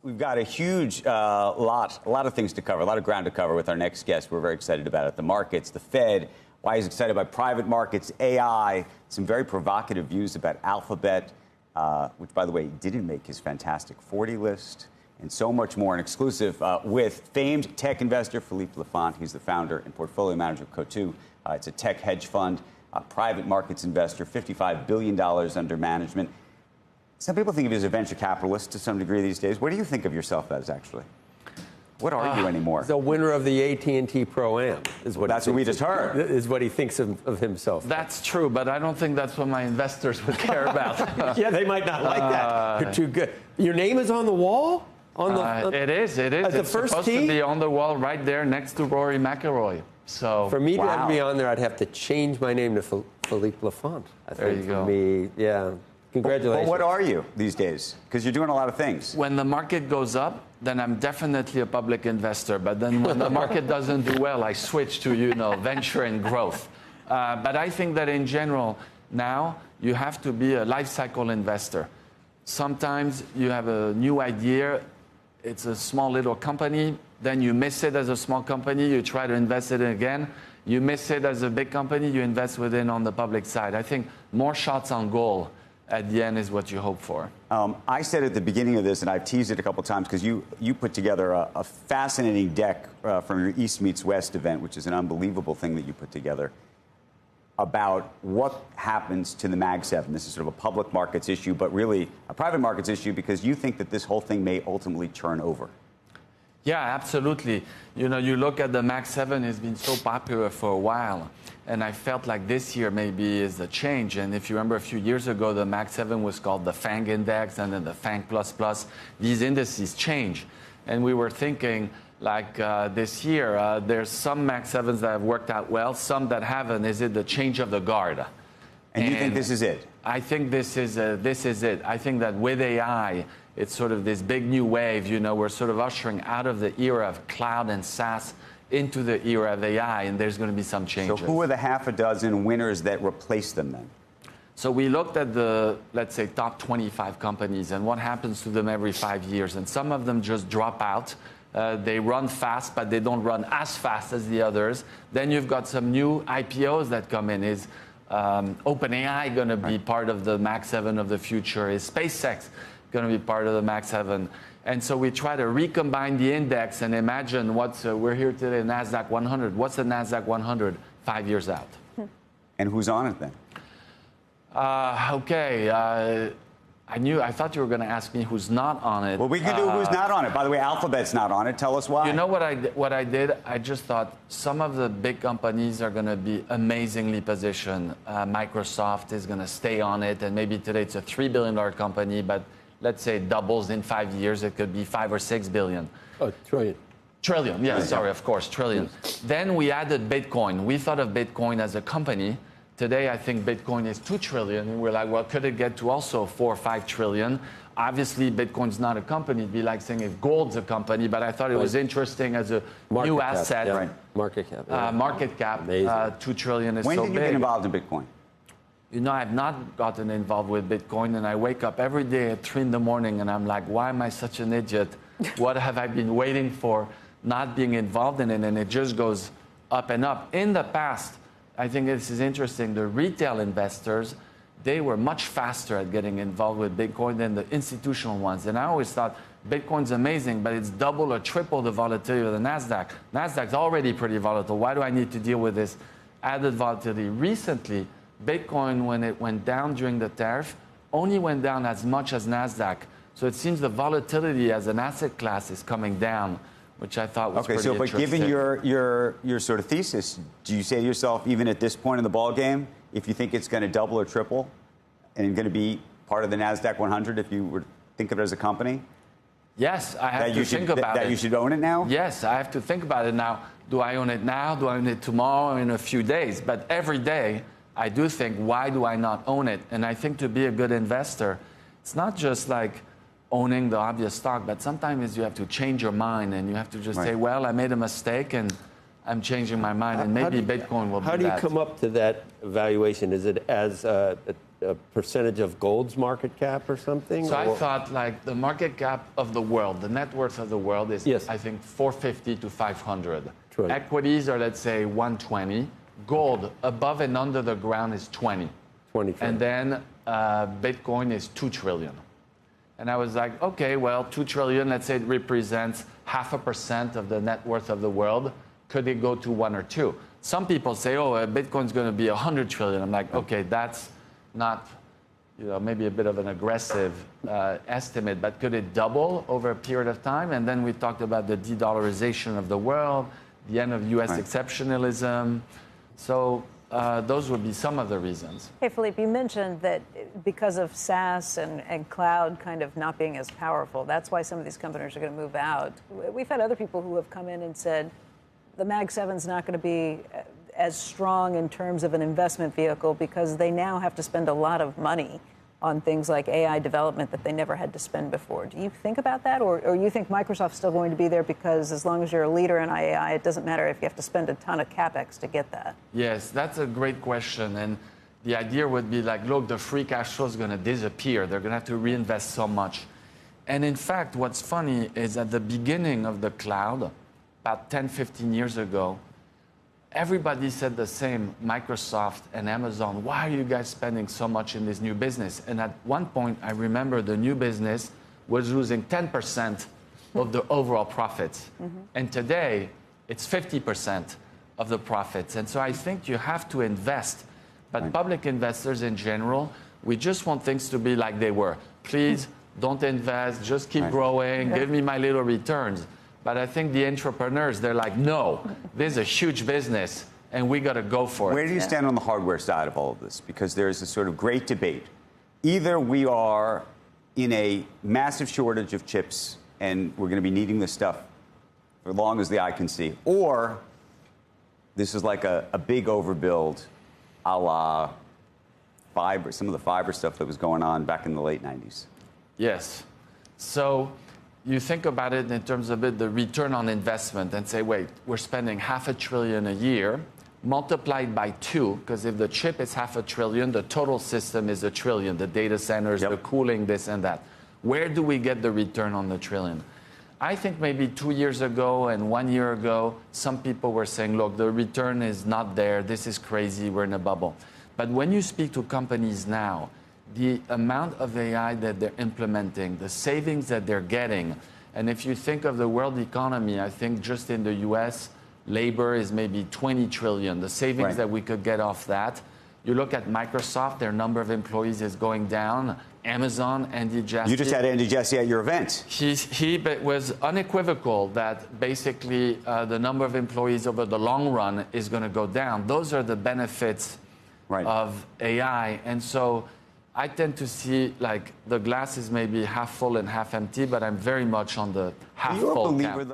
We've got a huge a lot of things to cover, a lot of ground to cover with our next guest. We're very excited about it. The markets, the Fed, why he's excited about private markets, AI, some very provocative views about Alphabet, which, by the way, didn't make his fantastic 40 list, and so much more. An exclusive with famed tech investor Philippe Laffont. He's the founder and portfolio manager of Coatue. It's a tech hedge fund, a private markets investor, $55 billion under management. Some people think of you as a venture capitalist to some degree these days. What do you think of yourself as, actually? What are you anymore? The winner of the AT&T Pro-Am is what. That's what we just heard. Is what he thinks of himself. That's true, but I don't think that's what my investors would care about. Yeah, they might not like that. You're too good. Your name is on the wall? It is. It's first supposed tee? to be on the wall right there next to Rory McIlroy. So for me to have to be on there, I'd have to change my name to Philippe Laffont. I think there you go. For me, yeah. Congratulations. Well, what are you these days? Because you're doing a lot of things. When the market goes up, then I'm definitely a public investor. But then when the market doesn't do well, I switch to, venture and growth. But I think that in general, now you have to be a life cycle investor. Sometimes you have a new idea. It's a small little company. Then you miss it as a small company. You try to invest it in again. You miss it as a big company. You invest within on the public side. I think more shots on goal at the end is what you hope for. I said at the beginning of this, and I've teased it a couple of times, because you put together a fascinating deck from your East Meets West event, which is an unbelievable thing that you put together, about what happens to the Mag 7. This is sort of a public markets issue, but really a private markets issue, because you think that this whole thing may ultimately turn over. Yeah, absolutely. You look at the Mag 7, it's been so popular for a while. And I felt like this year maybe is the change. And if you remember a few years ago, the Mag 7 was called the FANG Index and then the FANG++. These indices change. And we were thinking, like this year, there's some Mag 7s that have worked out well, some that haven't. Is it the change of the guard? And you think this is it? I think this is it. I think that with AI, it's sort of this big new wave. We're sort of ushering out of the era of cloud and SaaS into the era of AI, and there's going to be some changes. So who are the half a dozen winners that replace them then? So we looked at the, let's say, top 25 companies and what happens to them every 5 years. And some of them just drop out. They run fast, but they don't run as fast as the others. Then you've got some new IPOs that come in. Is OpenAI going to be part of the Mag 7 of the future? Is SpaceX going to be part of the Mag 7? And so we try to recombine the index and imagine we're here today, NASDAQ 100. What's the NASDAQ 100 5 years out? And who's on it then? Okay. I thought you were going to ask me who's not on it. Well, we can do who's not on it. By the way, Alphabet's not on it. Tell us why. You know what I did? I just thought some of the big companies are going to be amazingly positioned. Microsoft is going to stay on it, and maybe today it's a $3 billion company, but let's say it doubles in 5 years, it could be 5 or 6 billion. Oh, trillion. Trillion, yeah, sorry, of course, trillion. Then we added Bitcoin. We thought of Bitcoin as a company. Today, I think Bitcoin is 2 trillion. And we're like, well, could it get to also 4 or 5 trillion? Obviously, Bitcoin's not a company. It'd be like saying if gold's a company, but I thought it was interesting as a new asset. Yeah. Right. Market cap. Yeah. Market cap, 2 trillion is so big. When did you get involved in Bitcoin? I've not gotten involved with Bitcoin, and I wake up every day at 3 in the morning, and I'm like, why am I such an idiot? What have I been waiting for, not being involved in it? And it just goes up and up. In the past, I think this is interesting, the retail investors, they were much faster at getting involved with Bitcoin than the institutional ones. And I always thought, Bitcoin's amazing, but it's double or triple the volatility of the NASDAQ. NASDAQ's already pretty volatile. Why do I need to deal with this added volatility? Recently, Bitcoin, when it went down during the tariff, only went down as much as NASDAQ. So it seems the volatility as an asset class is coming down, which I thought was pretty interesting. But given your sort of thesis, do you say to yourself, even at this point in the ball game, if you think it's going to double or triple and going to be part of the NASDAQ 100, if you were to think of it as a company? Yes, I have to think about it. That you should own it now? Yes, I have to think about it now. Do I own it now? Do I own it tomorrow or in a few days? But every day, I do think, why do I not own it? And I think to be a good investor, it's not just like owning the obvious stock, but sometimes you have to change your mind and you have to just say, well, I made a mistake and I'm changing my mind, and maybe Bitcoin will be that. How do you come up to that valuation? Is it as a percentage of gold's market cap or something? So I or- thought like the market cap of the world, the net worth of the world is, Yes. I think, 450 to 500. Trillion. Equities are, let's say, 120. Gold above and under the ground is 20. 20 And trillion. then Bitcoin is 2 trillion. And I was like, okay, well, 2 trillion, let's say it represents 0.5% of the net worth of the world. Could it go to 1 or 2? Some people say, oh, Bitcoin's going to be 100 trillion. I'm like, okay, that's not, maybe a bit of an aggressive estimate, but could it double over a period of time? And then we talked about the de-dollarization of the world, the end of U.S. exceptionalism. So those would be some of the reasons. Hey, Philippe, you mentioned that because of SaaS and cloud kind of not being as powerful, that's why some of these companies are going to move out. We've had other people who have come in and said the Mag 7 is not going to be as strong in terms of an investment vehicle because they now have to spend a lot of money on things like AI development that they never had to spend before. Do you think about that? Or you think Microsoft's still going to be there because as long as you're a leader in AI, it doesn't matter if you have to spend a ton of CapEx to get that? Yes, that's a great question. And the idea would be like, look, the free cash flow is going to disappear. They're going to have to reinvest so much. And in fact, what's funny is at the beginning of the cloud, about 10, 15 years ago, everybody said the same, Microsoft and Amazon, why are you guys spending so much in this new business? And at one point, I remember the new business was losing 10% of the overall profits. And today, it's 50% of the profits. And so I think you have to invest. But public investors in general, we just want things to be like they were. Please don't invest, just keep growing, give me my little returns. But I think the entrepreneurs, they're like, no, this is a huge business, and we got to go for it. Where do you stand on the hardware side of all of this? Because there's a sort of great debate. Either we are in a massive shortage of chips, and we're going to be needing this stuff for as long as the eye can see, or this is like a big overbuild a la fiber, some of the fiber stuff that was going on back in the late 90s. Yes. So you think about it in terms of the return on investment and say, wait, we're spending $500 billion a year, multiplied by 2, because if the chip is $500 billion, the total system is $1 trillion, the data centers, the cooling, this and that. Where do we get the return on the trillion? I think maybe 2 years ago and 1 year ago, some people were saying, look, the return is not there, this is crazy, we're in a bubble. But when you speak to companies now, the amount of AI that they're implementing, the savings that they're getting, and if you think of the world economy, I think just in the US, labor is maybe 20 trillion, the savings that we could get off that. You look at Microsoft, their number of employees is going down. Amazon, Andy Jassy. You just had Andy Jassy at your event. He was unequivocal that basically the number of employees over the long run is going to go down. Those are the benefits of AI. And so I tend to see like the glass is maybe half full and half empty, but I'm very much on the half full camp.